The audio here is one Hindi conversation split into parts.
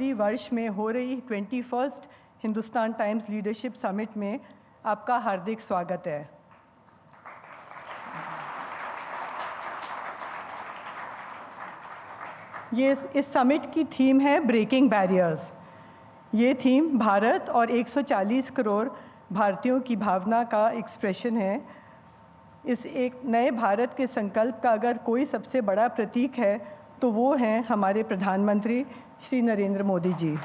शताब्दी वर्ष में हो रही 21st Hindustan times leadership summit में आपका हार्दिक स्वागत है। इस समिट की थीम है ब्रेकिंग बैरियर्स। ये थीम भारत और 140 करोड़ भारतीयों की भावना का एक्सप्रेशन है। इस एक नए भारत के संकल्प का अगर कोई सबसे बड़ा प्रतीक है तो वो हैं हमारे प्रधानमंत्री श्री नरेंद्र मोदी जी।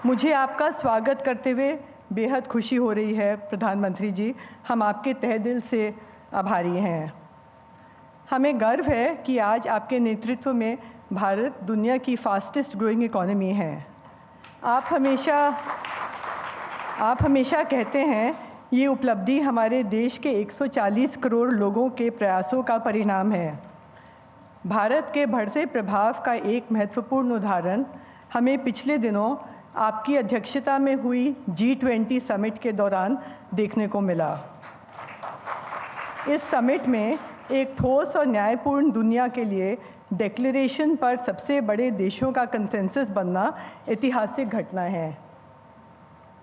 मुझे आपका स्वागत करते हुए बेहद खुशी हो रही है प्रधानमंत्री जी। हम आपके तहे दिल से आभारी हैं। हमें गर्व है कि आज आपके नेतृत्व में भारत दुनिया की फास्टेस्ट ग्रोइंग इकोनॉमी है। आप हमेशा कहते हैं ये उपलब्धि हमारे देश के 140 करोड़ लोगों के प्रयासों का परिणाम है। भारत के बढ़ते प्रभाव का एक महत्वपूर्ण उदाहरण हमें पिछले दिनों आपकी अध्यक्षता में हुई G20 समिट के दौरान देखने को मिला। इस समिट में एक ठोस और न्यायपूर्ण दुनिया के लिए डिक्लेरेशन पर सबसे बड़े देशों का कंसेंसस बनना ऐतिहासिक घटना है।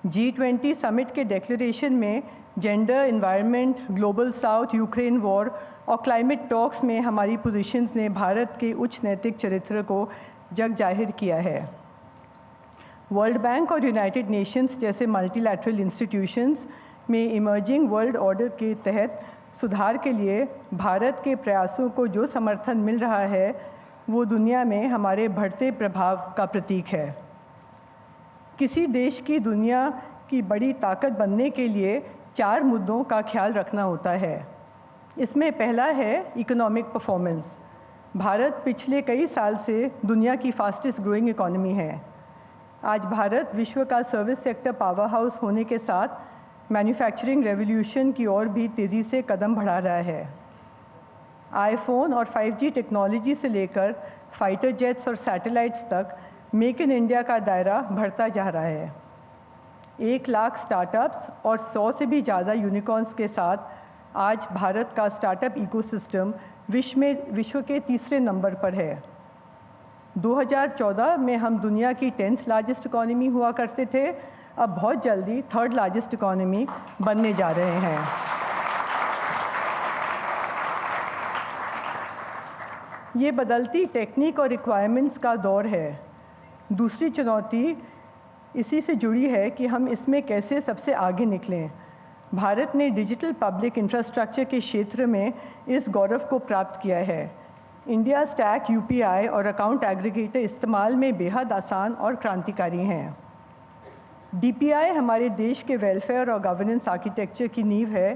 G20 समिट के डिक्लेरेशन में gender, environment, global south, Ukraine war और क्लाइमेट टॉक्स में हमारी पोजीशंस ने भारत के उच्च नैतिक चरित्र को जग जाहिर किया है। वर्ल्ड बैंक और यूनाइटेड नेशंस जैसे मल्टीलैटरल इंस्टीट्यूशंस में इमर्जिंग वर्ल्ड ऑर्डर के तहत सुधार के लिए भारत के प्रयासों को जो समर्थन मिल रहा है वो दुनिया में हमारे बढ़ते प्रभाव का प्रतीक है। किसी देश की दुनिया की बड़ी ताकत बनने के लिए 4 मुद्दों का ख्याल रखना होता है। इसमें पहला है इकोनॉमिक परफॉर्मेंस। भारत पिछले कई साल से दुनिया की फास्टेस्ट ग्रोइंग इकोनॉमी है। आज भारत विश्व का सर्विस सेक्टर पावर हाउस होने के साथ मैन्युफैक्चरिंग रेवोल्यूशन की ओर भी तेज़ी से कदम बढ़ा रहा है। आईफोन और 5G टेक्नोलॉजी से लेकर फाइटर जेट्स और सैटेलाइट्स तक मेक इन इंडिया का दायरा बढ़ता जा रहा है। 1 लाख स्टार्टअप्स और 100 से भी ज़्यादा यूनिकॉर्न्स के साथ आज भारत का स्टार्टअप इकोसिस्टम विश्व के तीसरे नंबर पर है। 2014 में हम दुनिया की 10th लार्जेस्ट इकोनॉमी हुआ करते थे, अब बहुत जल्दी 3rd लार्जेस्ट इकोनॉमी बनने जा रहे हैं। ये बदलती टेक्निक और रिक्वायरमेंट्स का दौर है। दूसरी चुनौती इसी से जुड़ी है कि हम इसमें कैसे सबसे आगे निकलें। भारत ने डिजिटल पब्लिक इंफ्रास्ट्रक्चर के क्षेत्र में इस गौरव को प्राप्त किया है। इंडिया स्टैक UPI और अकाउंट एग्रीगेटर इस्तेमाल में बेहद आसान और क्रांतिकारी हैं। DPI हमारे देश के वेलफेयर और गवर्नेंस आर्किटेक्चर की नींव है।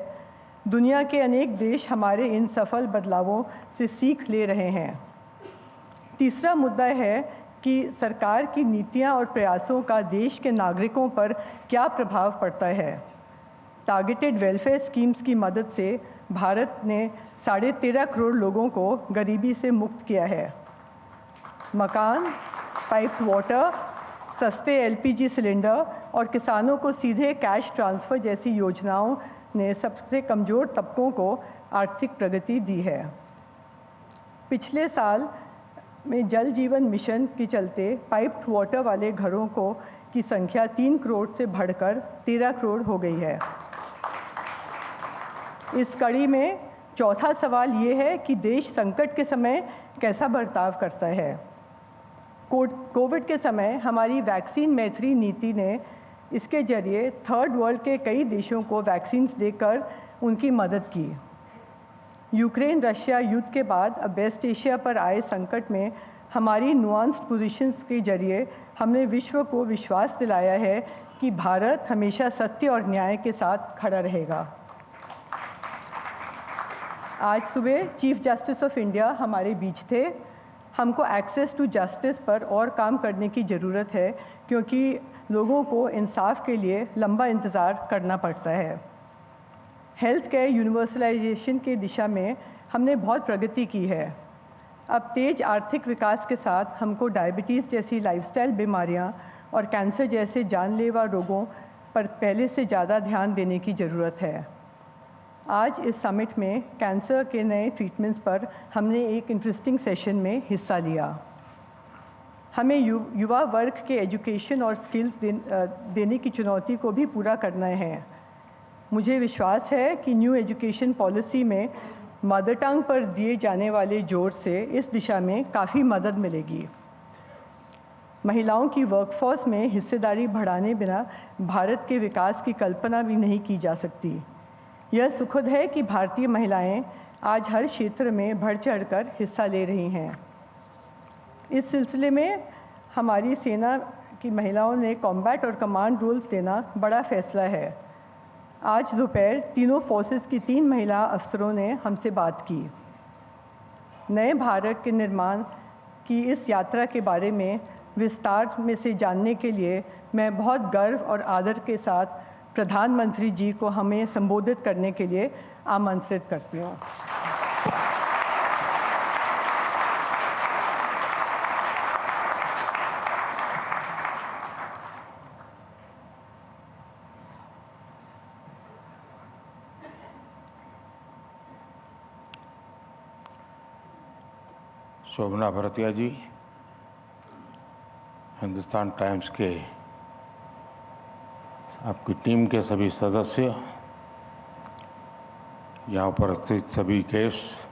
दुनिया के अनेक देश हमारे इन सफल बदलावों से सीख ले रहे हैं। तीसरा मुद्दा है कि सरकार की नीतियां और प्रयासों का देश के नागरिकों पर क्या प्रभाव पड़ता है। टारगेटेड वेलफेयर स्कीम्स की मदद से भारत ने 13.5 करोड़ लोगों को गरीबी से मुक्त किया है। मकान, पाइप्ड वाटर, सस्ते LPG सिलेंडर और किसानों को सीधे कैश ट्रांसफ़र जैसी योजनाओं ने सबसे कमज़ोर तबकों को आर्थिक प्रगति दी है। पिछले साल में जल जीवन मिशन के चलते पाइप्ड वाटर वाले घरों की संख्या 3 करोड़ से बढ़कर 13 करोड़ हो गई है। इस कड़ी में चौथा सवाल ये है कि देश संकट के समय कैसा बर्ताव करता है। कोविड के समय हमारी वैक्सीन मैत्री नीति ने इसके जरिए 3rd वर्ल्ड के कई देशों को वैक्सीन्स देकर उनकी मदद की। यूक्रेन रशिया युद्ध के बाद अब वेस्ट एशिया पर आए संकट में हमारी नुआंस्ड पोजीशंस के जरिए हमने विश्व को विश्वास दिलाया है कि भारत हमेशा सत्य और न्याय के साथ खड़ा रहेगा। आज सुबह चीफ जस्टिस ऑफ इंडिया हमारे बीच थे। हमको एक्सेस टू जस्टिस पर और काम करने की ज़रूरत है क्योंकि लोगों को इंसाफ के लिए लंबा इंतज़ार करना पड़ता है। हेल्थ केयर यूनिवर्सलाइजेशन की दिशा में हमने बहुत प्रगति की है। अब तेज आर्थिक विकास के साथ हमको डायबिटीज़ जैसी लाइफस्टाइल बीमारियां और कैंसर जैसे जानलेवा रोगों पर पहले से ज़्यादा ध्यान देने की ज़रूरत है। आज इस समिट में कैंसर के नए ट्रीटमेंट्स पर हमने एक इंटरेस्टिंग सेशन में हिस्सा लिया। हमें युवा वर्ग के एजुकेशन और स्किल्स देने की चुनौती को भी पूरा करना है। मुझे विश्वास है कि न्यू एजुकेशन पॉलिसी में मदर टंग पर दिए जाने वाले जोर से इस दिशा में काफ़ी मदद मिलेगी। महिलाओं की वर्कफोर्स में हिस्सेदारी बढ़ाने बिना भारत के विकास की कल्पना भी नहीं की जा सकती। यह सुखद है कि भारतीय महिलाएं आज हर क्षेत्र में बढ़ चढ़कर हिस्सा ले रही हैं। इस सिलसिले में हमारी सेना की महिलाओं ने कॉम्बैट और कमांड रोल्स देना बड़ा फैसला है। आज दोपहर तीनों फोर्सेस की 3 महिला अफसरों ने हमसे बात की। नए भारत के निर्माण की इस यात्रा के बारे में विस्तार में से जानने के लिए मैं बहुत गर्व और आदर के साथ प्रधानमंत्री जी को हमें संबोधित करने के लिए आमंत्रित करती हूँ। शोभना भरतिया जी, हिंदुस्तान टाइम्स के आपकी टीम के सभी सदस्य, यहाँ उपस्थित सभी गेस्ट,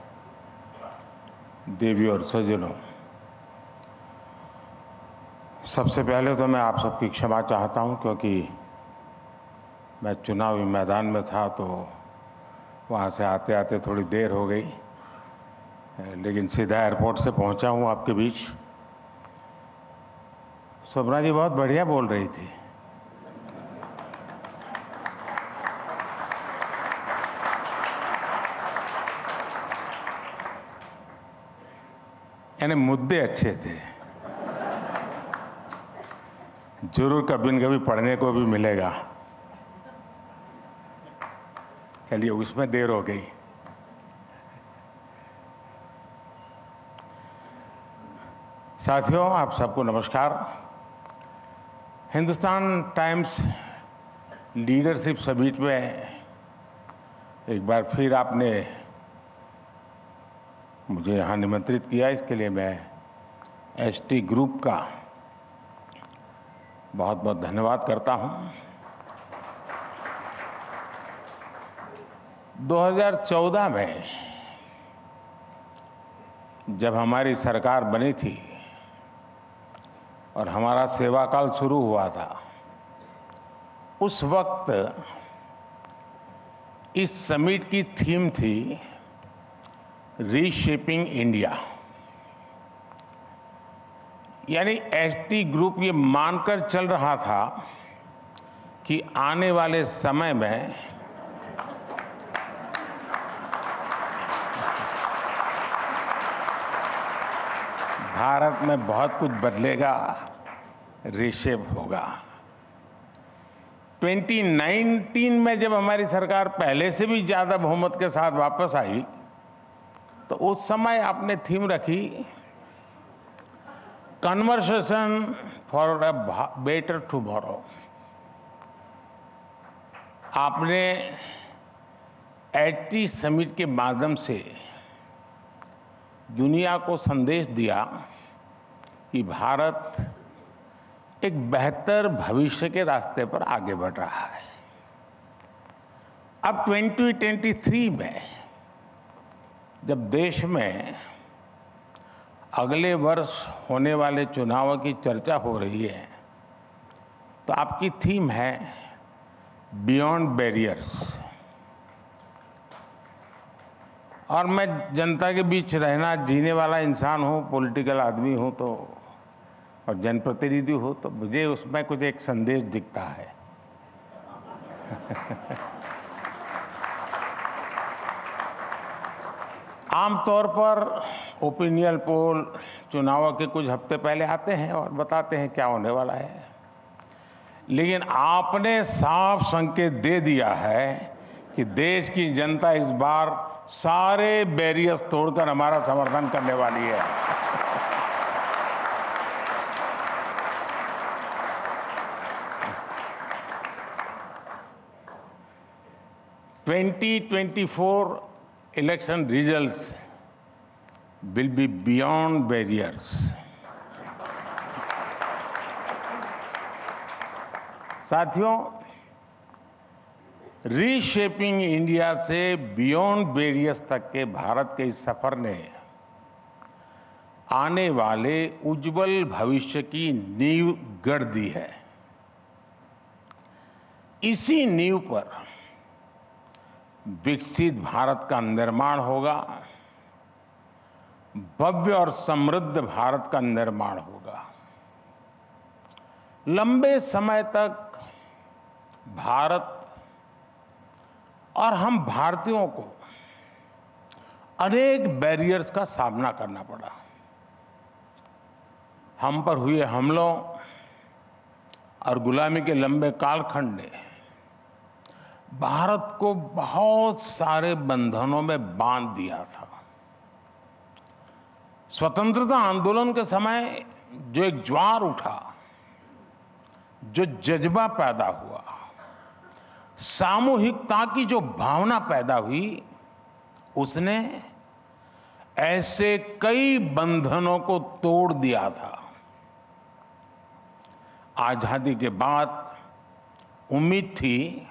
देवी और सज्जनों, सबसे पहले तो मैं आप सबकी क्षमा चाहता हूँ क्योंकि मैं चुनावी मैदान में था तो वहाँ से आते आते थोड़ी देर हो गई, लेकिन सीधा एयरपोर्ट से पहुँचा हूँ आपके बीच। शोभना जी बहुत बढ़िया बोल रही थी। यानी मुद्दे अच्छे थे, जरूर कभी न कभी पढ़ने को भी मिलेगा। चलिए, उसमें देर हो गई। साथियों, आप सबको नमस्कार। हिंदुस्तान टाइम्स लीडरशिप समिट में एक बार फिर आपने मुझे यहाँ निमंत्रित किया, इसके लिए मैं एसटी ग्रुप का बहुत बहुत धन्यवाद करता हूँ। 2014 में जब हमारी सरकार बनी थी और हमारा सेवाकाल शुरू हुआ था, उस वक्त इस समिट की थीम थी रीशेपिंग इंडिया। यानी एसटी ग्रुप ये मानकर चल रहा था कि आने वाले समय में भारत में बहुत कुछ बदलेगा, रीशेप होगा। 2019 में जब हमारी सरकार पहले से भी ज्यादा बहुमत के साथ वापस आई तो उस समय आपने थीम रखी conversation for a better tomorrow. आपने एसटी समिट के माध्यम से दुनिया को संदेश दिया कि भारत एक बेहतर भविष्य के रास्ते पर आगे बढ़ रहा है। अब 2023 में जब देश में अगले वर्ष होने वाले चुनाव की चर्चा हो रही है तो आपकी थीम है बियॉन्ड बैरियर्स। और मैं जनता के बीच रहना जीने वाला इंसान हूं, पॉलिटिकल आदमी हूं तो और जनप्रतिनिधि हूं, तो मुझे उसमें कुछ एक संदेश दिखता है। आमतौर पर ओपिनियन पोल चुनाव के कुछ हफ्ते पहले आते हैं और बताते हैं क्या होने वाला है, लेकिन आपने साफ संकेत दे दिया है कि देश की जनता इस बार सारे बैरियर्स तोड़कर हमारा समर्थन करने वाली है। 2024 election results will be beyond barriers. साथियों, रीशेपिंग इंडिया से बियॉन्ड बैरियर्स तक के भारत के इस सफर ने आने वाले उज्जवल भविष्य की नींव गढ़ दी है। इसी नींव पर विकसित भारत का निर्माण होगा, भव्य और समृद्ध भारत का निर्माण होगा। लंबे समय तक भारत और हम भारतीयों को अनेक बैरियर्स का सामना करना पड़ा। हम पर हुए हमलों और गुलामी के लंबे कालखंड ने भारत को बहुत सारे बंधनों में बांध दिया था। स्वतंत्रता आंदोलन के समय जो एक ज्वार उठा, जो जज्बा पैदा हुआ, सामूहिकता की जो भावना पैदा हुई, उसने ऐसे कई बंधनों को तोड़ दिया था। आजादी के बाद उम्मीद थी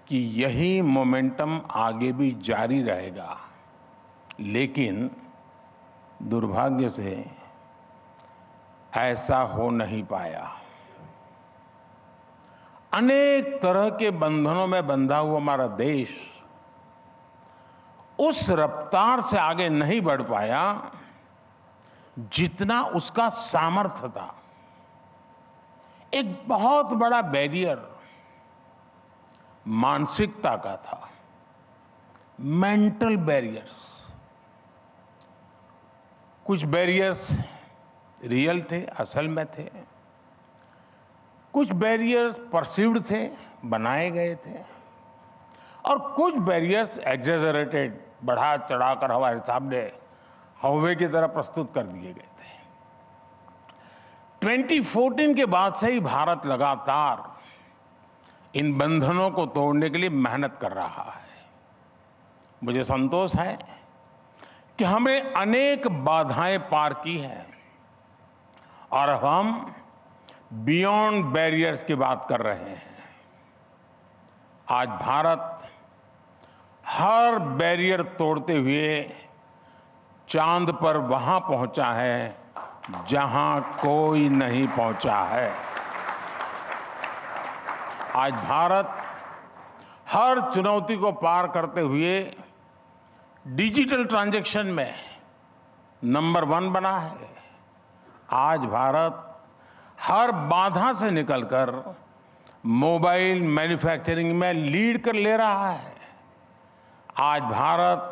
कि यही मोमेंटम आगे भी जारी रहेगा, लेकिन दुर्भाग्य से ऐसा हो नहीं पाया। अनेक तरह के बंधनों में बंधा हुआ हमारा देश उस रफ्तार से आगे नहीं बढ़ पाया जितना उसका सामर्थ्य था। एक बहुत बड़ा बैरियर मानसिकता का था, मेंटल बैरियर्स। कुछ बैरियर्स रियल थे, असल में थे। कुछ बैरियर्स परसीव्ड थे, बनाए गए थे, और कुछ बैरियर्स एग्जेजरेटेड, बढ़ा चढ़ाकर हमारे सामने हौवे की तरह प्रस्तुत कर दिए गए थे। 2014 के बाद से ही भारत लगातार इन बंधनों को तोड़ने के लिए मेहनत कर रहा है। मुझे संतोष है कि हमें अनेक बाधाएं पार की हैं और अब हम बियॉन्ड बैरियर्स की बात कर रहे हैं। आज भारत हर बैरियर तोड़ते हुए चांद पर वहां पहुंचा है जहां कोई नहीं पहुंचा है। आज भारत हर चुनौती को पार करते हुए डिजिटल ट्रांजैक्शन में नंबर 1 बना है। आज भारत हर बाधा से निकलकर मोबाइल मैन्युफैक्चरिंग में लीड कर ले रहा है। आज भारत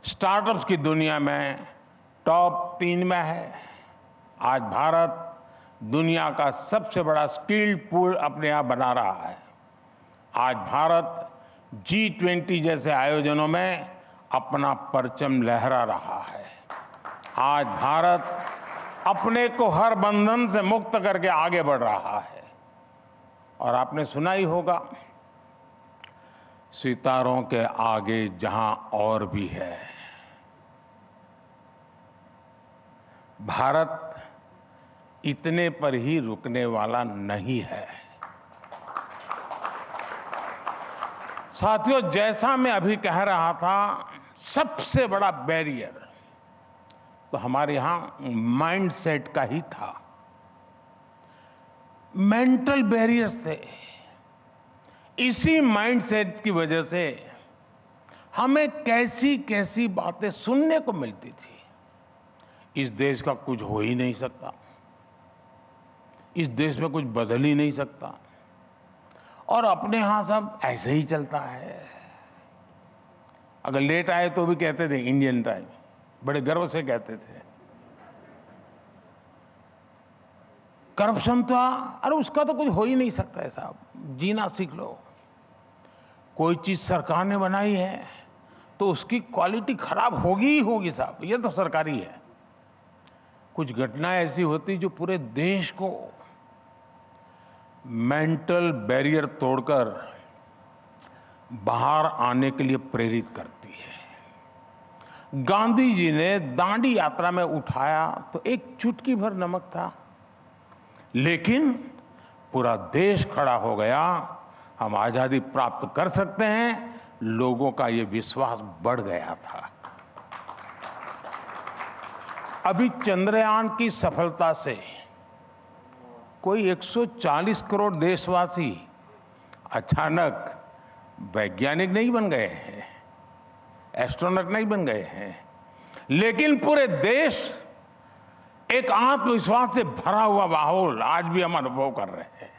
स्टार्टअप्स की दुनिया में टॉप 3 में है। आज भारत दुनिया का सबसे बड़ा स्किल्ड पूल अपने आप बना रहा है। आज भारत G20 जैसे आयोजनों में अपना परचम लहरा रहा है। आज भारत अपने को हर बंधन से मुक्त करके आगे बढ़ रहा है। और आपने सुना ही होगा, सितारों के आगे जहां और भी है। भारत इतने पर ही रुकने वाला नहीं है। साथियों, जैसा मैं अभी कह रहा था, सबसे बड़ा बैरियर तो हमारे यहां माइंडसेट का ही था। मेंटल बैरियर्स थे। इसी माइंडसेट की वजह से हमें कैसी कैसी बातें सुनने को मिलती थी। इस देश का कुछ हो ही नहीं सकता, इस देश में कुछ बदल ही नहीं सकता, और अपने यहां सब ऐसे ही चलता है। अगर लेट आए तो भी कहते थे इंडियन टाइम, बड़े गर्व से कहते थे। करप्शन था, अरे उसका तो कुछ हो ही नहीं सकता है साहब, जीना सीख लो। कोई चीज सरकार ने बनाई है तो उसकी क्वालिटी खराब होगी ही होगी साहब, ये तो सरकारी है। कुछ घटनाएं ऐसी होती जो पूरे देश को मेंटल बैरियर तोड़कर बाहर आने के लिए प्रेरित करती है। गांधी जी ने दांडी यात्रा में उठाया तो एक चुटकी भर नमक था, लेकिन पूरा देश खड़ा हो गया। हम आजादी प्राप्त कर सकते हैं, लोगों का ये विश्वास बढ़ गया था। अभी चंद्रयान की सफलता से कोई 140 करोड़ देशवासी अचानक वैज्ञानिक नहीं बन गए हैं, एस्ट्रोनॉट नहीं बन गए हैं, लेकिन पूरे देश एक आत्मविश्वास से भरा हुआ माहौल आज भी हम अनुभव कर रहे हैं।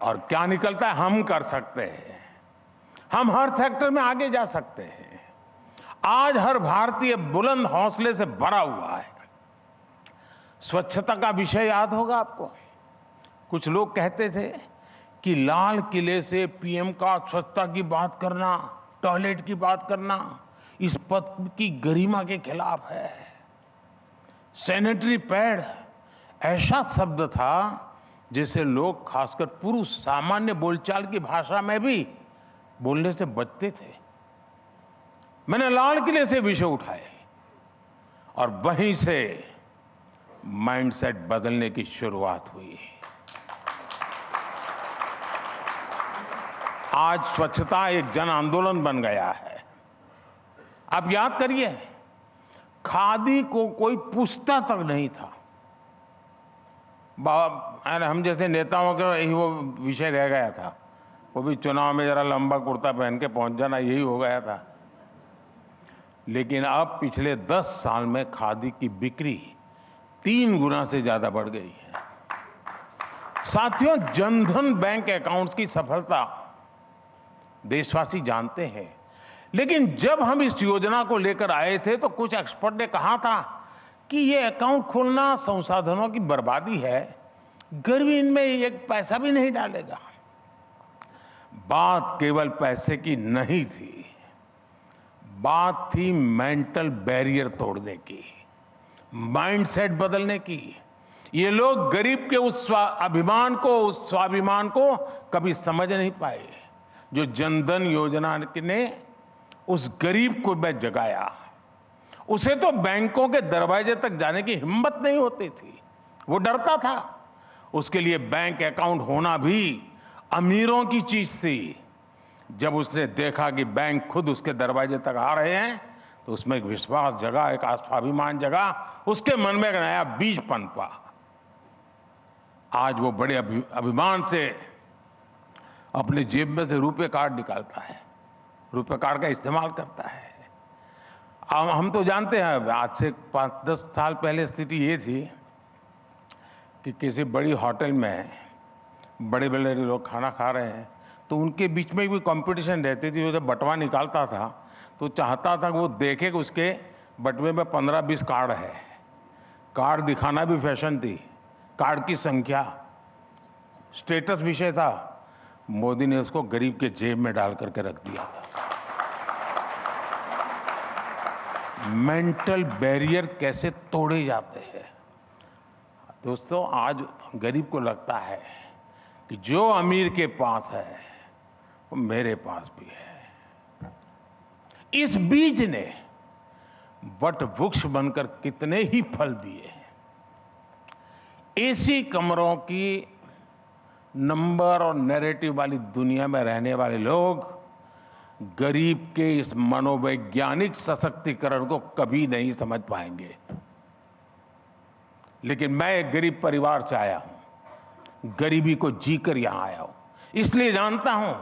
और क्या निकलता है? हम कर सकते हैं, हम हर सेक्टर में आगे जा सकते हैं। आज हर भारतीय बुलंद हौसले से भरा हुआ है। स्वच्छता का विषय याद होगा आपको। कुछ लोग कहते थे कि लाल किले से पीएम का स्वच्छता की बात करना, टॉयलेट की बात करना इस पद की गरिमा के खिलाफ है। सैनिटरी पैड ऐसा शब्द था जिसे लोग, खासकर पुरुष, सामान्य बोलचाल की भाषा में भी बोलने से बचते थे। मैंने लाल किले से विषय उठाए और वहीं से माइंडसेट बदलने की शुरुआत हुई। आज स्वच्छता एक जन आंदोलन बन गया है। आप याद करिए, खादी को कोई पूछता तक नहीं था। हम जैसे नेताओं का यही वो विषय रह गया था। वो भी चुनाव में जरा लंबा कुर्ता पहन के पहुंच जाना, यही हो गया था। लेकिन अब पिछले 10 साल में खादी की बिक्री 3 गुना से ज्यादा बढ़ गई है। साथियों, जनधन बैंक अकाउंट्स की सफलता देशवासी जानते हैं, लेकिन जब हम इस योजना को लेकर आए थे तो कुछ एक्सपर्ट ने कहा था कि ये अकाउंट खोलना संसाधनों की बर्बादी है, गरीब इनमें एक पैसा भी नहीं डालेगा। बात केवल पैसे की नहीं थी, बात थी मेंटल बैरियर तोड़ने की, माइंडसेट बदलने की। ये लोग गरीब के उस अभिमान को, उस स्वाभिमान को कभी समझ नहीं पाए जो जनधन योजना ने उस गरीब को मैं जगाया। उसे तो बैंकों के दरवाजे तक जाने की हिम्मत नहीं होती थी, वो डरता था। उसके लिए बैंक अकाउंट होना भी अमीरों की चीज थी। जब उसने देखा कि बैंक खुद उसके दरवाजे तक आ रहे हैं तो उसमें एक विश्वास जगा, एक स्वाभिमान जगा, उसके मन में एक नया बीज पनपा। आज वो बड़े अभिमान से अपने जेब में से रुपए कार्ड निकालता है, रुपए कार्ड का इस्तेमाल करता है। हम तो जानते हैं, आज से 5-10 साल पहले स्थिति ये थी कि किसी बड़ी होटल में बड़े बड़े लोग खाना खा रहे हैं तो उनके बीच में भी कंपटीशन रहती थी। जब बटवा निकालता था तो चाहता था कि वो देखे कि उसके बटवे में 15-20 कार्ड है। कार्ड दिखाना भी फैशन थी, कार्ड की संख्या स्टेटस विषय था। मोदी ने उसको गरीब के जेब में डाल करके रख दिया था। मेंटल बैरियर कैसे तोड़े जाते हैं दोस्तों। आज गरीब को लगता है कि जो अमीर के पास है वो मेरे पास भी है। इस बीज ने वट वृक्ष बनकर कितने ही फल दिए। एसी कमरों की नंबर और नैरेटिव वाली दुनिया में रहने वाले लोग गरीब के इस मनोवैज्ञानिक सशक्तिकरण को कभी नहीं समझ पाएंगे। लेकिन मैं एक गरीब परिवार से आया हूं, गरीबी को जीकर यहां आया हूं, इसलिए जानता हूं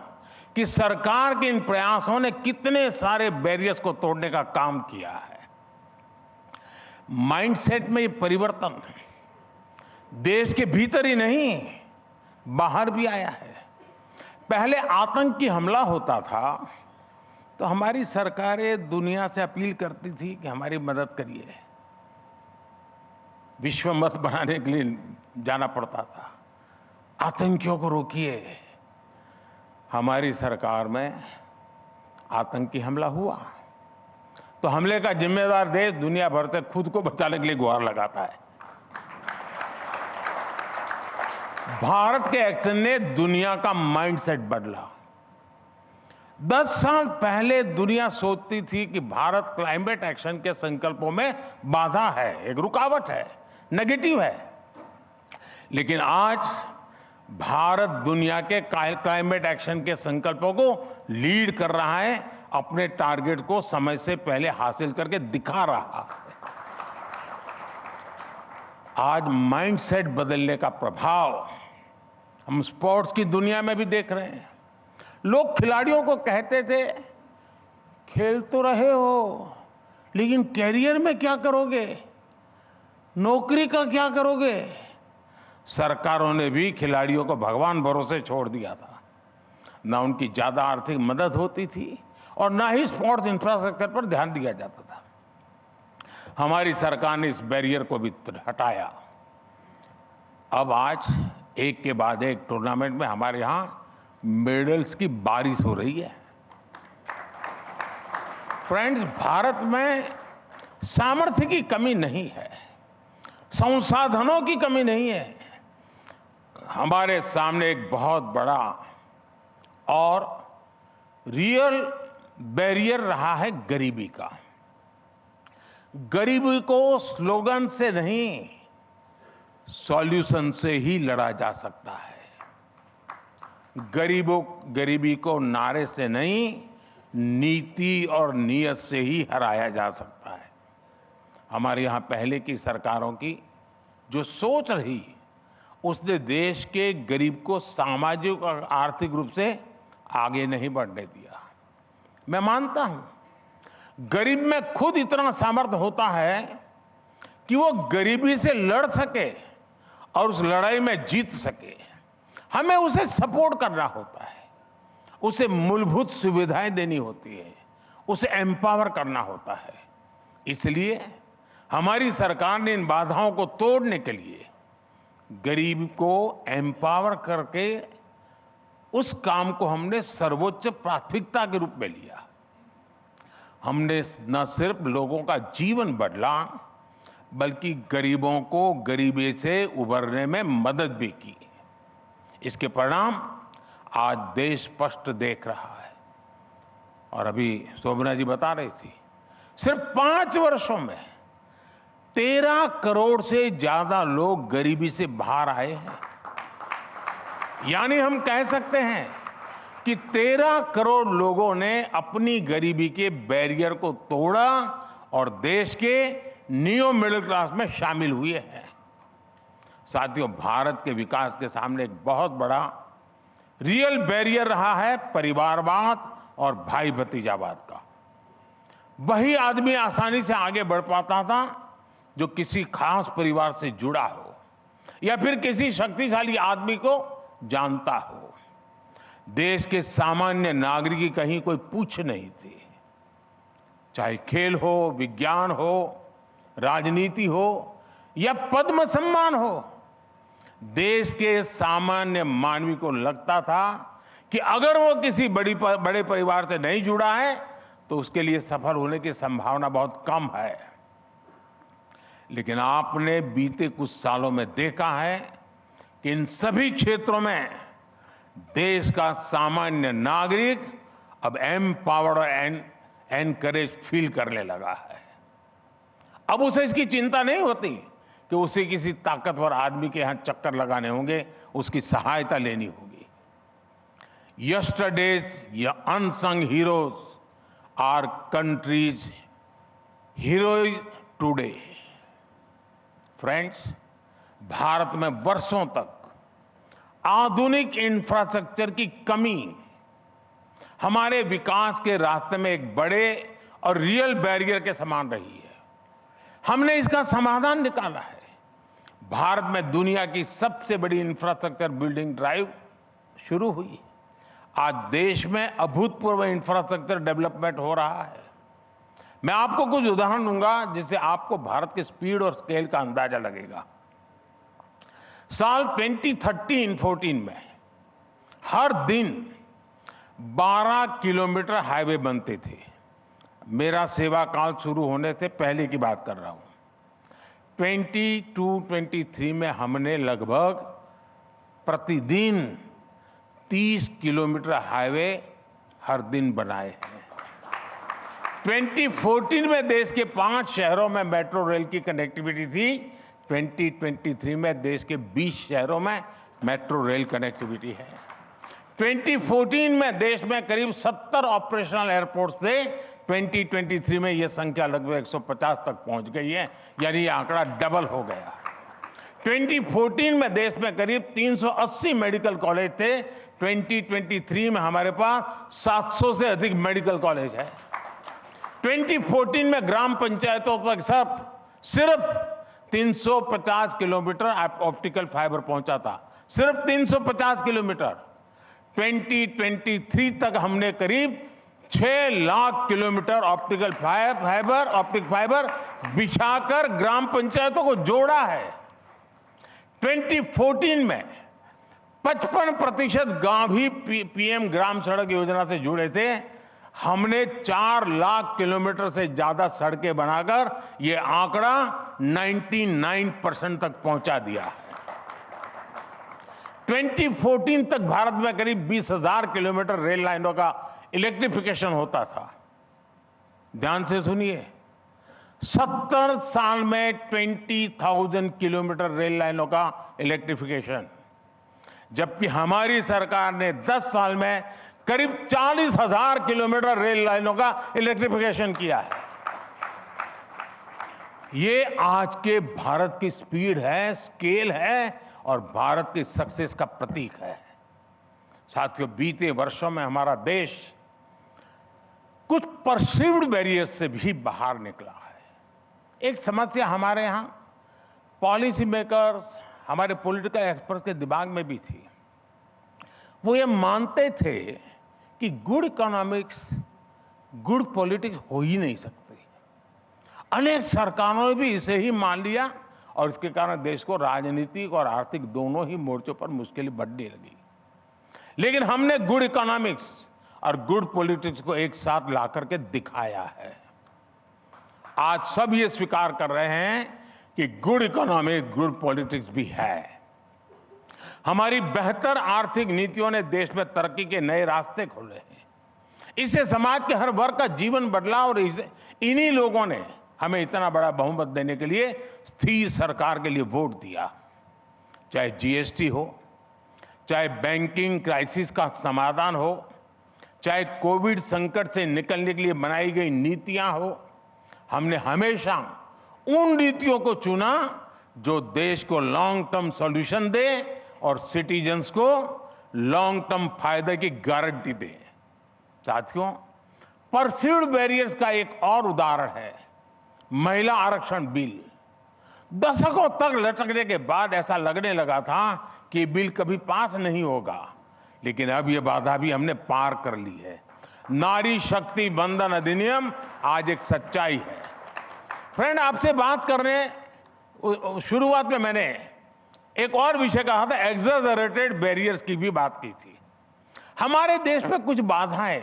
कि सरकार के इन प्रयासों ने कितने सारे बैरियर्स को तोड़ने का काम किया है। माइंडसेट में ये परिवर्तन देश के भीतर ही नहीं, बाहर भी आया है। पहले आतंकी हमला होता था तो हमारी सरकारें दुनिया से अपील करती थी कि हमारी मदद करिए, विश्व मत बनाने के लिए जाना पड़ता था, आतंकियों को रोकिए। हमारी सरकार में आतंकी हमला हुआ तो हमले का जिम्मेदार देश दुनिया भर से खुद को बचाने के लिए गुहार लगाता है। भारत के एक्शन ने दुनिया का माइंडसेट बदला। 10 साल पहले दुनिया सोचती थी कि भारत क्लाइमेट एक्शन के संकल्पों में बाधा है, एक रुकावट है, नेगेटिव है। लेकिन आज भारत दुनिया के क्लाइमेट एक्शन के संकल्पों को लीड कर रहा है, अपने टारगेट को समय से पहले हासिल करके दिखा रहा है। आज माइंडसेट बदलने का प्रभाव हम स्पोर्ट्स की दुनिया में भी देख रहे हैं। लोग खिलाड़ियों को कहते थे, खेल तो रहे हो, लेकिन कैरियर में क्या करोगे, नौकरी का क्या करोगे। सरकारों ने भी खिलाड़ियों को भगवान भरोसे छोड़ दिया था। ना उनकी ज्यादा आर्थिक मदद होती थी और ना ही स्पोर्ट्स इंफ्रास्ट्रक्चर पर ध्यान दिया जाता था। हमारी सरकार ने इस बैरियर को भी हटाया। अब आज एक के बाद एक टूर्नामेंट में हमारे यहां मेडल्स की बारिश हो रही है। फ्रेंड्स, भारत में सामर्थ्य की कमी नहीं है, संसाधनों की कमी नहीं है। हमारे सामने एक बहुत बड़ा और रियल बैरियर रहा है गरीबी का। गरीबी को स्लोगन से नहीं, सॉल्यूशन से ही लड़ा जा सकता है। गरीबी को नारे से नहीं, नीति और नीयत से ही हराया जा सकता है। हमारे यहां पहले की सरकारों की जो सोच रही, उसने देश के गरीब को सामाजिक और आर्थिक रूप से आगे नहीं बढ़ने दिया। मैं मानता हूं, गरीब में खुद इतना सामर्थ्य होता है कि वो गरीबी से लड़ सके और उस लड़ाई में जीत सके। हमें उसे सपोर्ट करना होता है, उसे मूलभूत सुविधाएं देनी होती है, उसे एम्पावर करना होता है। इसलिए हमारी सरकार ने इन बाधाओं को तोड़ने के लिए गरीब को एम्पावर करके उस काम को हमने सर्वोच्च प्राथमिकता के रूप में लिया। हमने न सिर्फ लोगों का जीवन बदला, बल्कि गरीबों को गरीबी से उबरने में मदद भी की। इसके परिणाम आज देश स्पष्ट देख रहा है। और अभी शोभना जी बता रही थी, सिर्फ 5 वर्षों में 13 करोड़ से ज्यादा लोग गरीबी से बाहर आए हैं। यानी हम कह सकते हैं कि 13 करोड़ लोगों ने अपनी गरीबी के बैरियर को तोड़ा और देश के नियो मिडिल क्लास में शामिल हुए हैं। साथियों, भारत के विकास के सामने एक बहुत बड़ा रियल बैरियर रहा है परिवारवाद और भाई भतीजावाद का। वही आदमी आसानी से आगे बढ़ पाता था जो किसी खास परिवार से जुड़ा हो या फिर किसी शक्तिशाली आदमी को जानता हो। देश के सामान्य नागरिक की कहीं कोई पूछ नहीं थी। चाहे खेल हो, विज्ञान हो, राजनीति हो या पद्म सम्मान हो, देश के सामान्य मानवी को लगता था कि अगर वो किसी बड़े परिवार से नहीं जुड़ा है तो उसके लिए सफल होने की संभावना बहुत कम है। लेकिन आपने बीते कुछ सालों में देखा है कि इन सभी क्षेत्रों में देश का सामान्य नागरिक अब एम्पावर्ड और एनकरेज फील करने लगा है। अब उसे इसकी चिंता नहीं होती कि उसे किसी ताकतवर आदमी के यहां चक्कर लगाने होंगे, उसकी सहायता लेनी होगी। Yesterday's unsung heroes are country's heroes today. Friends, Bharat में वर्षों तक आधुनिक इंफ्रास्ट्रक्चर की कमी हमारे विकास के रास्ते में एक बड़े और रियल बैरियर के समान रही है। हमने इसका समाधान निकाला है। भारत में दुनिया की सबसे बड़ी इंफ्रास्ट्रक्चर बिल्डिंग ड्राइव शुरू हुई। आज देश में अभूतपूर्व इंफ्रास्ट्रक्चर डेवलपमेंट हो रहा है। मैं आपको कुछ उदाहरण दूंगा जिससे आपको भारत के स्पीड और स्केल का अंदाजा लगेगा। साल 2013-14 में हर दिन 12 किलोमीटर हाईवे बनते थे। मेरा सेवा काल शुरू होने से पहले की बात कर रहा हूं। 22-23 में हमने लगभग प्रतिदिन 30 किलोमीटर हाईवे हर दिन बनाए हैं। 2014 में देश के 5 शहरों में मेट्रो रेल की कनेक्टिविटी थी। 2023 में देश के 20 शहरों में मेट्रो रेल कनेक्टिविटी है। 2014 में देश में करीब 70 ऑपरेशनल एयरपोर्ट्स थे। 2023 में यह संख्या लगभग 150 तक पहुंच गई है, यानी ये आंकड़ा डबल हो गया। 2014 में देश में करीब 380 मेडिकल कॉलेज थे। 2023 में हमारे पास 700 से अधिक मेडिकल कॉलेज है। 2014 में ग्राम पंचायतों तक सब सिर्फ 350 किलोमीटर ऑप्टिकल फाइबर पहुंचा था, सिर्फ 350 किलोमीटर। 2023 तक हमने करीब 6 लाख किलोमीटर ऑप्टिक फाइबर बिछाकर ग्राम पंचायतों को जोड़ा है। 2014 में 55% गांव भी पीएम ग्राम सड़क योजना से जुड़े थे। हमने 4 लाख किलोमीटर से ज्यादा सड़कें बनाकर ये आंकड़ा 99% तक पहुंचा दिया है। 2014 तक भारत में करीब 20,000 किलोमीटर रेल लाइनों का इलेक्ट्रिफिकेशन होता था। ध्यान से सुनिए, 70 साल में 20,000 किलोमीटर रेल लाइनों का इलेक्ट्रिफिकेशन, जबकि हमारी सरकार ने 10 साल में करीब 40,000 किलोमीटर रेल लाइनों का इलेक्ट्रिफिकेशन किया है। ये आज के भारत की स्पीड है, स्केल है और भारत की सक्सेस का प्रतीक है। साथियों, बीते वर्षों में हमारा देश कुछ परसीव्ड बैरियर्स से भी बाहर निकला है। एक समस्या हमारे यहां पॉलिसी मेकर्स, हमारे पॉलिटिकल एक्सपर्ट के दिमाग में भी थी। वो ये मानते थे कि गुड इकोनॉमिक्स, गुड पॉलिटिक्स हो ही नहीं सकती। अनेक सरकारों ने भी इसे ही मान लिया और इसके कारण देश को राजनीतिक और आर्थिक दोनों ही मोर्चों पर मुश्किलें बढ़ने लगी। लेकिन हमने गुड इकोनॉमिक्स और गुड पॉलिटिक्स को एक साथ ला करके दिखाया है। आज सब ये स्वीकार कर रहे हैं कि गुड इकोनॉमिक्स, गुड पॉलिटिक्स भी है। हमारी बेहतर आर्थिक नीतियों ने देश में तरक्की के नए रास्ते खोले हैं। इससे समाज के हर वर्ग का जीवन बदला और इन्हीं लोगों ने हमें इतना बड़ा बहुमत देने के लिए स्थिर सरकार के लिए वोट दिया। चाहे जीएसटी हो, चाहे बैंकिंग क्राइसिस का समाधान हो, चाहे कोविड संकट से निकलने के लिए बनाई गई नीतियां हो, हमने हमेशा उन नीतियों को चुना जो देश को लॉन्ग टर्म सॉल्यूशन दे और सिटीजन्स को लॉन्ग टर्म फायदे की गारंटी दे। साथियों, परसीव्ड बैरियर्स का एक और उदाहरण है महिला आरक्षण बिल। दशकों तक लटकने के बाद ऐसा लगने लगा था कि बिल कभी पास नहीं होगा, लेकिन अब यह बाधा भी हमने पार कर ली है। नारी शक्ति बंधन अधिनियम आज एक सच्चाई है। फ्रेंड, आपसे बात करने शुरुआत में मैंने एक और विषय कहा था, एक्सैजरेटेड बैरियर्स की भी बात की थी। हमारे देश में कुछ बाधाएं,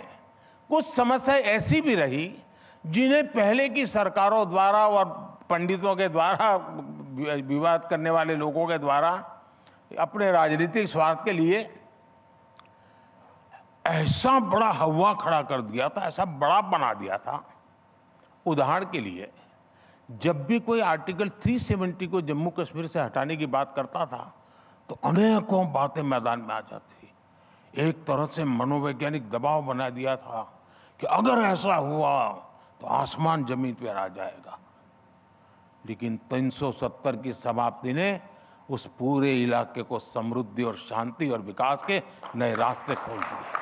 कुछ समस्याएं ऐसी भी रही जिन्हें पहले की सरकारों द्वारा और पंडितों के द्वारा, विवाद करने वाले लोगों के द्वारा अपने राजनीतिक स्वार्थ के लिए ऐसा बड़ा हवा खड़ा कर दिया था, ऐसा बड़ा बना दिया था। उदाहरण के लिए, जब भी कोई आर्टिकल 370 को जम्मू कश्मीर से हटाने की बात करता था तो अनेकों बातें मैदान में आ जाती। एक तरह से मनोवैज्ञानिक दबाव बना दिया था कि अगर ऐसा हुआ तो आसमान जमीन पर आ जाएगा। लेकिन 370 की समाप्ति ने उस पूरे इलाके को समृद्धि और शांति और विकास के नए रास्ते खोल दिए।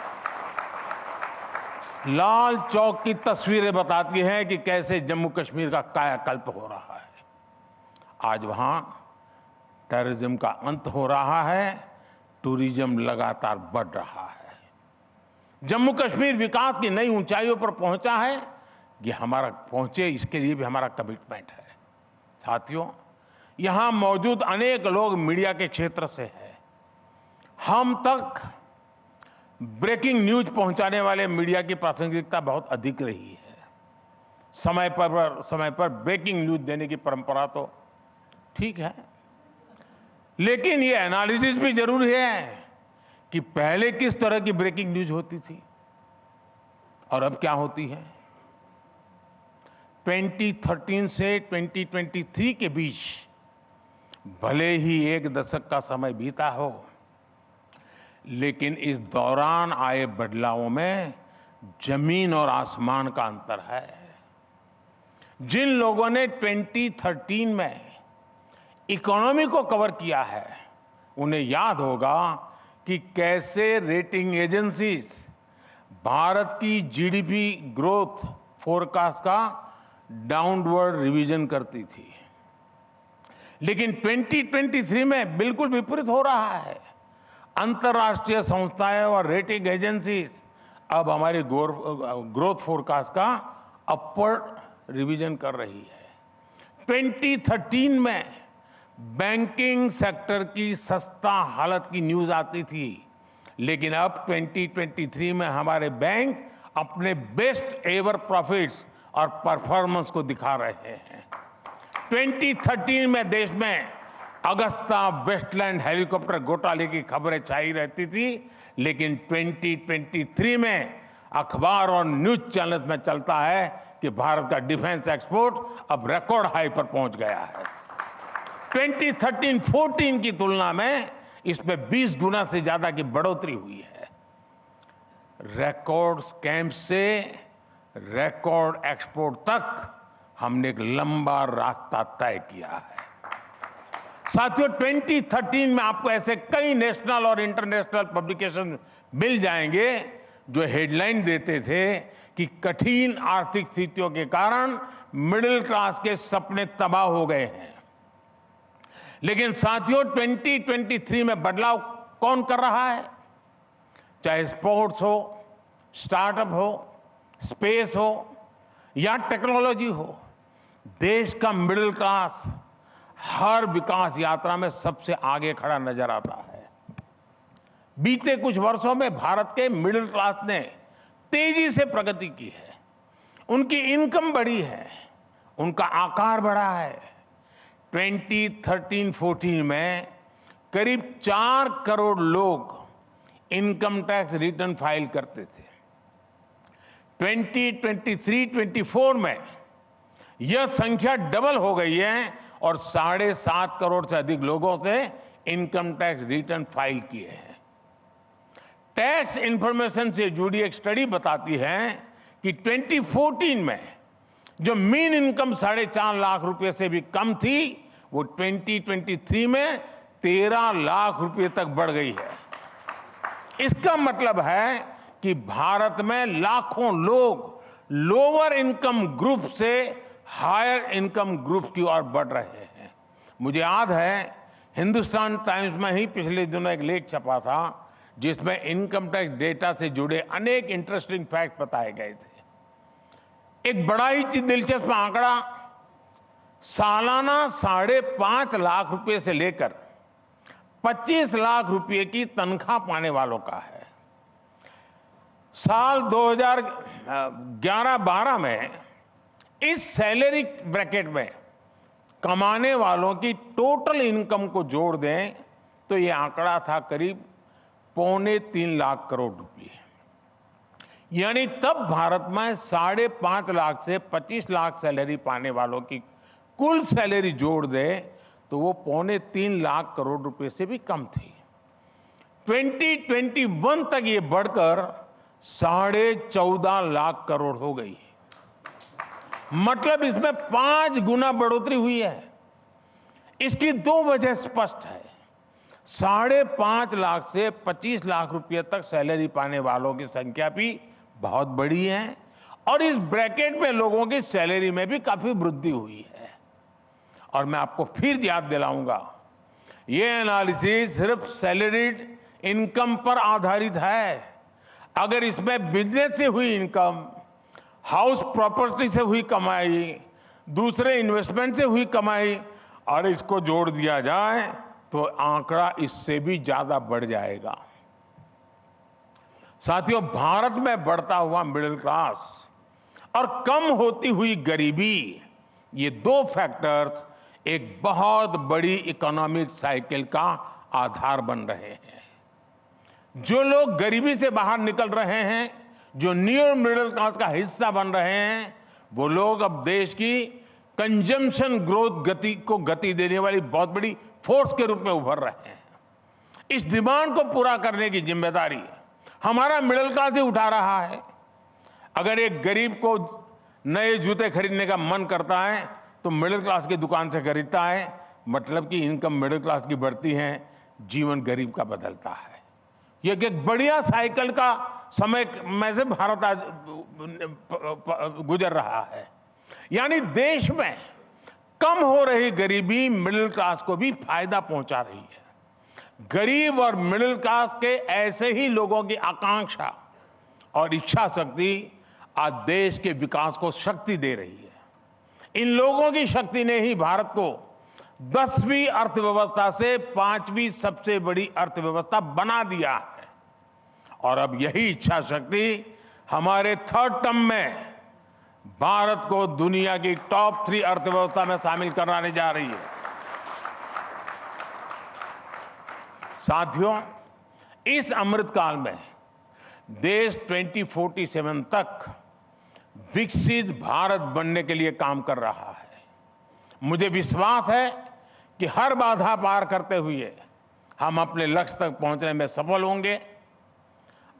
लाल चौक की तस्वीरें बताती हैं कि कैसे जम्मू कश्मीर का कायाकल्प हो रहा है। आज वहां टेररिज्म का अंत हो रहा है, टूरिज्म लगातार बढ़ रहा है। जम्मू कश्मीर विकास की नई ऊंचाइयों पर पहुंचा है। ये हमारा पहुंचे, इसके लिए भी हमारा कमिटमेंट है। साथियों, यहां मौजूद अनेक लोग मीडिया के क्षेत्र से हैं। हम तक ब्रेकिंग न्यूज पहुंचाने वाले मीडिया की प्रासंगिकता बहुत अधिक रही है। समय पर ब्रेकिंग न्यूज देने की परंपरा तो ठीक है, लेकिन ये एनालिसिस भी जरूरी है कि पहले किस तरह की ब्रेकिंग न्यूज होती थी। और अब क्या होती है? 2013 से 2023 के बीच भले ही एक दशक का समय बीता हो, लेकिन इस दौरान आए बदलावों में जमीन और आसमान का अंतर है। जिन लोगों ने 2013 में इकोनॉमी को कवर किया है, उन्हें याद होगा कि कैसे रेटिंग एजेंसीज भारत की जीडीपी ग्रोथ फोरकास्ट का डाउनवर्ड रिवीजन करती थी। लेकिन 2023 में बिल्कुल विपरीत हो रहा है। अंतर्राष्ट्रीय संस्थाएं और रेटिंग एजेंसीज अब हमारी ग्रोथ फोरकास्ट का अपवर्ड रिवीजन कर रही है। 2013 में बैंकिंग सेक्टर की सस्ता हालत की न्यूज आती थी, लेकिन अब 2023 में हमारे बैंक अपने बेस्ट एवर प्रॉफिट्स और परफॉर्मेंस को दिखा रहे हैं। 2013 में देश में अगस्ता वेस्टलैंड हेलीकॉप्टर घोटाले की खबरें छाई रहती थी, लेकिन 2023 में अखबार और न्यूज चैनल्स में चलता है कि भारत का डिफेंस एक्सपोर्ट अब रिकॉर्ड हाई पर पहुंच गया है। 2013-14 की तुलना में इसमें 20 गुना से ज्यादा की बढ़ोतरी हुई है। रिकॉर्ड स्कैम से रिकॉर्ड एक्सपोर्ट तक हमने एक लंबा रास्ता तय किया है। साथियों, 2013 में आपको ऐसे कई नेशनल और इंटरनेशनल पब्लिकेशन मिल जाएंगे जो हेडलाइन देते थे कि कठिन आर्थिक स्थितियों के कारण मिडिल क्लास के सपने तबाह हो गए हैं। लेकिन साथियों, 2023 में बदलाव कौन कर रहा है? चाहे स्पोर्ट्स हो, स्टार्टअप हो, स्पेस हो या टेक्नोलॉजी हो, देश का मिडिल क्लास हर विकास यात्रा में सबसे आगे खड़ा नजर आता है। बीते कुछ वर्षों में भारत के मिडिल क्लास ने तेजी से प्रगति की है। उनकी इनकम बढ़ी है, उनका आकार बढ़ा है। 2013-14 में करीब 4 करोड़ लोग इनकम टैक्स रिटर्न फाइल करते थे। 2023-24 में यह संख्या डबल हो गई है और 7.5 करोड़ से अधिक लोगों से इनकम टैक्स रिटर्न फाइल किए हैं। टैक्स इंफॉर्मेशन से जुड़ी एक स्टडी बताती है कि 2014 में जो मीन इनकम 4.5 लाख रुपए से भी कम थी, वो 2023 में 13 लाख रुपए तक बढ़ गई है। इसका मतलब है कि भारत में लाखों लोग लोअर इनकम ग्रुप से हायर इनकम ग्रुप की ओर बढ़ रहे हैं। मुझे याद है, हिंदुस्तान टाइम्स में ही पिछले दिनों एक लेख छपा था जिसमें इनकम टैक्स डेटा से जुड़े अनेक इंटरेस्टिंग फैक्ट बताए गए थे। एक बड़ा ही दिलचस्प आंकड़ा सालाना 5.5 लाख रुपए से लेकर 25 लाख रुपए की तनख्वाह पाने वालों का है। साल 2011-12 में इस सैलरी ब्रैकेट में कमाने वालों की टोटल इनकम को जोड़ दें तो यह आंकड़ा था करीब 2.25 लाख करोड़ रुपए। यानी तब भारत में 5.5 लाख से 25 लाख सैलरी पाने वालों की कुल सैलरी जोड़ दे तो वो 2.25 लाख करोड़ रुपए से भी कम थी। 2021 तक ये बढ़कर 14.5 लाख करोड़ हो गई। मतलब इसमें 5 गुना बढ़ोतरी हुई है। इसकी 2 वजह स्पष्ट है। 5.5 लाख से 25 लाख रुपए तक सैलरी पाने वालों की संख्या भी बहुत बड़ी है और इस ब्रैकेट में लोगों की सैलरी में भी काफी वृद्धि हुई है। और मैं आपको फिर याद दिलाऊंगा, यह एनालिसिस सिर्फ सैलरीड इनकम पर आधारित है। अगर इसमें बिजनेस से हुई इनकम, हाउस प्रॉपर्टी से हुई कमाई, दूसरे इन्वेस्टमेंट से हुई कमाई और इसको जोड़ दिया जाए तो आंकड़ा इससे भी ज्यादा बढ़ जाएगा। साथियों, भारत में बढ़ता हुआ मिडिल क्लास और कम होती हुई गरीबी, ये 2 फैक्टर्स एक बहुत बड़ी इकोनॉमिक साइकिल का आधार बन रहे हैं। जो लोग गरीबी से बाहर निकल रहे हैं जो न्यू मिडिल क्लास का हिस्सा बन रहे हैं, वो लोग अब देश की कंजम्पशन ग्रोथ को गति देने वाली बहुत बड़ी फोर्स के रूप में उभर रहे हैं। इस डिमांड को पूरा करने की जिम्मेदारी हमारा मिडिल क्लास ही उठा रहा है। अगर एक गरीब को नए जूते खरीदने का मन करता है तो मिडिल क्लास की दुकान से खरीदता है, मतलब कि इनकम मिडिल क्लास की बढ़ती है, जीवन गरीब का बदलता है। यह एक बढ़िया साइकिल का समय में से भारत आज गुजर रहा है। यानी देश में कम हो रही गरीबी मिडिल क्लास को भी फायदा पहुंचा रही है। गरीब और मिडिल क्लास के ऐसे ही लोगों की आकांक्षा और इच्छा शक्ति आज देश के विकास को शक्ति दे रही है। इन लोगों की शक्ति ने ही भारत को 10वीं अर्थव्यवस्था से 5वीं सबसे बड़ी अर्थव्यवस्था बना दिया है। और अब यही इच्छा शक्ति हमारे थर्ड टर्म में भारत को दुनिया की टॉप 3 अर्थव्यवस्था में शामिल कराने जा रही है। साथियों, इस अमृतकाल में देश 2047 तक विकसित भारत बनने के लिए काम कर रहा है। मुझे विश्वास है कि हर बाधा पार करते हुए हम अपने लक्ष्य तक पहुंचने में सफल होंगे।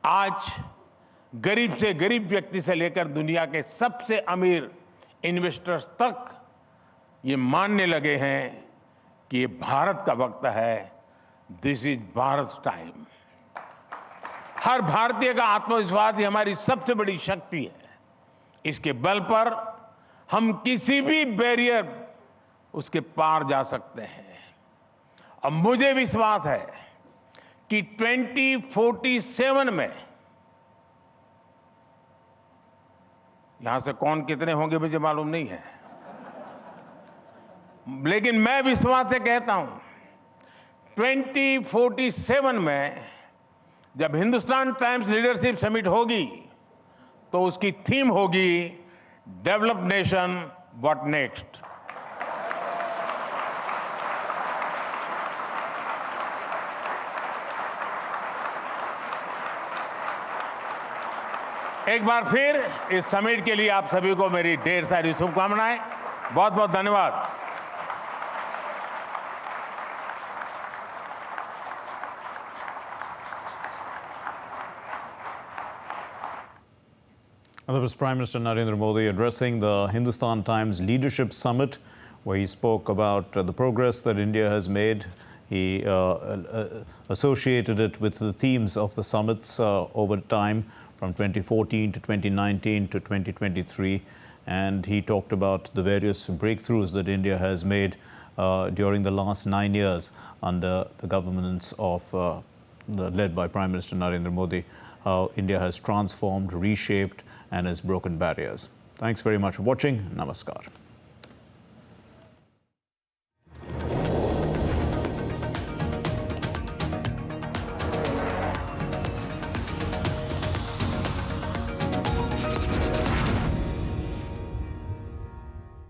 आज गरीब से गरीब व्यक्ति से लेकर दुनिया के सबसे अमीर इन्वेस्टर्स तक ये मानने लगे हैं कि ये भारत का वक्त है। This is Bharat time. हर भारतीय का आत्मविश्वास ही हमारी सबसे बड़ी शक्ति है। इसके बल पर हम किसी भी बैरियर उसके पार जा सकते हैं। अब मुझे विश्वास है कि 2047 में, यहां से कौन कितने होंगे मुझे मालूम नहीं है, लेकिन मैं विश्वास से कहता हूं 2047 में जब हिंदुस्तान टाइम्स लीडरशिप समिट होगी तो उसकी थीम होगी डेवलप नेशन व्हाट नेक्स्ट। एक बार फिर इस समिट के लिए आप सभी को मेरी ढेर सारी शुभकामनाएं। बहुत बहुत धन्यवाद। That was Prime Minister Narendra Modi addressing the Hindustan Times Leadership Summit, where he spoke about the progress that India has made. He associated it with the themes of the summits over time from 2014 to 2019 to 2023. And he talked about the various breakthroughs that India has made during the last 9 years under the governance of led by Prime Minister Narendra Modi, how India has transformed, reshaped, and has broken barriers. Thanks very much for watching. Namaskar.